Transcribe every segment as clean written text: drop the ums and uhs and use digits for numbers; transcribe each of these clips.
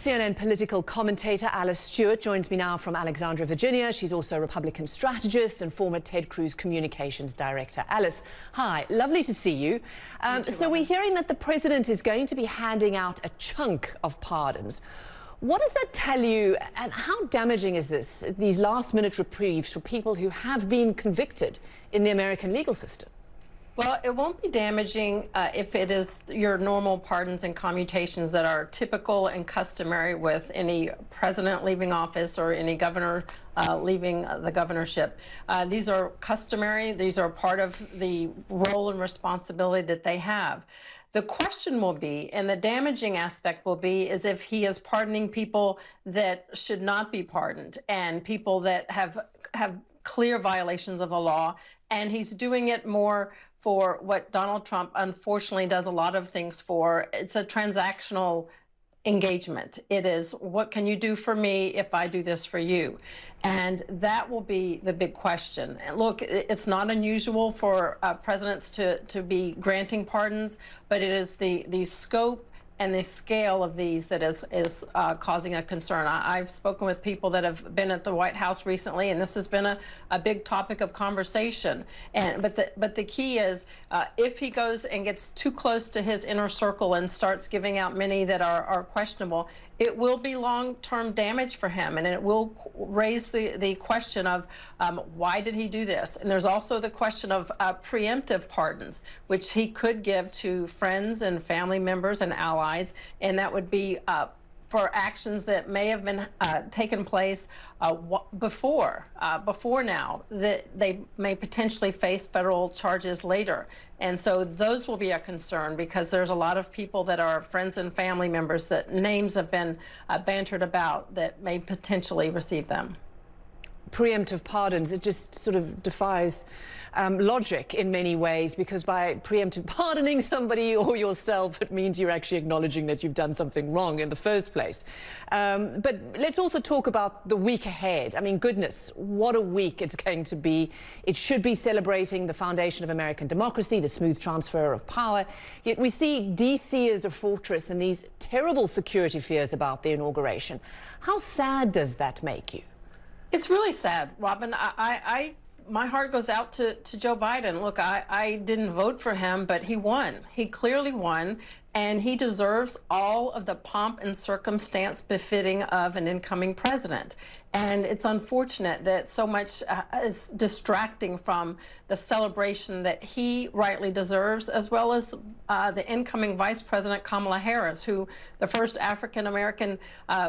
CNN political commentator Alice Stewart joins me now from Alexandria, Virginia. She's also a Republican strategist and former Ted Cruz communications director. Alice, hi, lovely to see you. So we're hearing that the president is going to be handing out a chunk of pardons. What does that tell you, and how damaging is this, these last-minute reprieves for people who have been convicted in the American legal system? Well, it won't be damaging if it is your normal pardons and commutations that are typical and customary with any president leaving office or any governor leaving the governorship. These are customary. These are part of the role and responsibility that they have. The question will be, and the damaging aspect will be, is if he is pardoning people that should not be pardoned and people that have clear violations of the law, and he's doing it more for what Donald Trump unfortunately does a lot of things for. It's a transactional engagement. It is, what can you do for me if I do this for you? And that will be the big question. And look, it's not unusual for presidents to be granting pardons, but it is the scope and the scale of these that is causing a concern. I've spoken with people that have been at the White House recently, and this has been a big topic of conversation. But the key is, if he goes and gets too close to his inner circle and starts giving out many that are questionable, it will be long-term damage for him, and it will raise the question of why did he do this? And there's also the question of preemptive pardons, which he could give to friends and family members and allies, and that would be for actions that may have been taken place before now, that they may potentially face federal charges later. And so those will be a concern, because there's a lot of people that are friends and family members that names have been bantered about that may potentially receive them. Preemptive pardons, it just sort of defies logic in many ways, because by preemptive pardoning somebody or yourself, it means you're actually acknowledging that you've done something wrong in the first place. But let's also talk about the week ahead. I mean, goodness, what a week it's going to be. It should be celebrating the foundation of American democracy, the smooth transfer of power. Yet we see D.C. as a fortress and these terrible security fears about the inauguration. How sad does that make you? It's really sad, Robyn. My heart goes out to Joe Biden. Look, I didn't vote for him, but he won. He clearly won, and he deserves all of the pomp and circumstance befitting of an incoming president. And it's unfortunate that so much is distracting from the celebration that he rightly deserves, as well as the incoming Vice President Kamala Harris, who the first African-American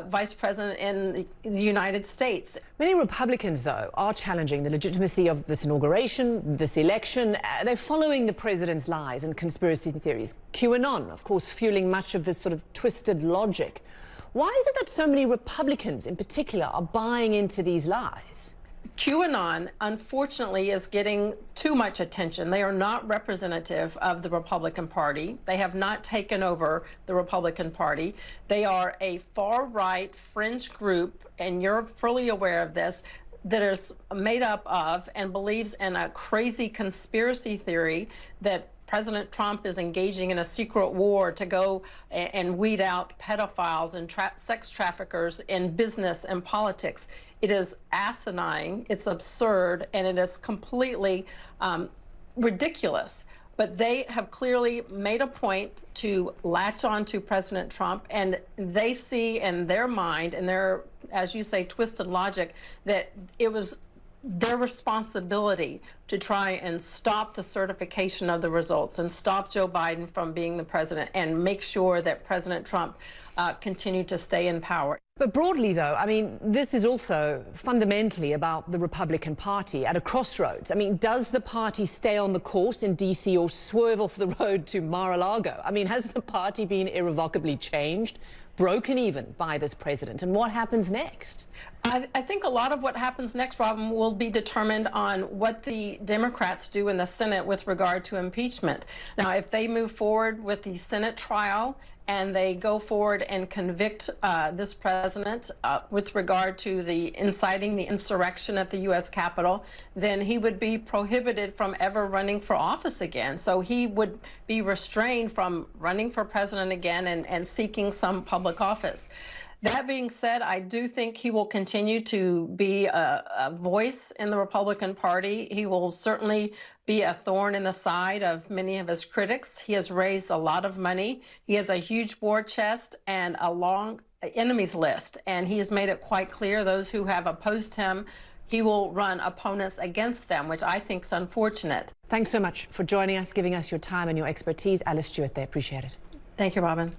Vice President in the United States. Many Republicans, though, are challenging the legitimacy of this inauguration, this election. They're following the president's lies and conspiracy theories. Q-Anon, of course, fueling much of this sort of twisted logic. Why is it that so many Republicans in particular are buying into these lies? Q-Anon, unfortunately, is getting too much attention. They are not representative of the Republican Party. They have not taken over the Republican Party. They are a far-right fringe group, and you're fully aware of this, that is made up of and believes in a crazy conspiracy theory that President Trump is engaging in a secret war to go and weed out pedophiles and sex traffickers in business and politics. It is asinine, it's absurd, and it is completely ridiculous. But they have clearly made a point to latch on to President Trump, and they see in their mind and their, as you say, twisted logic, that it was their responsibility to try and stop the certification of the results and stop Joe Biden from being the president and make sure that President Trump continued to stay in power. But broadly, though, I mean, this is also fundamentally about the Republican Party at a crossroads. I mean, does the party stay on the course in D.C. or swerve off the road to Mar-a-Lago? I mean, has the party been irrevocably changed, broken even by this president? And what happens next? I think a lot of what happens next, Robyn, will be determined on what the Democrats do in the Senate with regard to impeachment. Now, if they move forward with the Senate trial and they go forward and convict this president with regard to the inciting the insurrection at the U.S. Capitol, then he would be prohibited from ever running for office again. So he would be restrained from running for president again and seeking some public office. That being said, I do think he will continue to be a voice in the Republican Party. He will certainly be a thorn in the side of many of his critics. He has raised a lot of money. He has a huge war chest and a long enemies list, and he has made it quite clear those who have opposed him, he will run opponents against them, which I think is unfortunate. Thanks so much for joining us, giving us your time and your expertise. Alice Stewart there, appreciate it. Thank you, Robyn.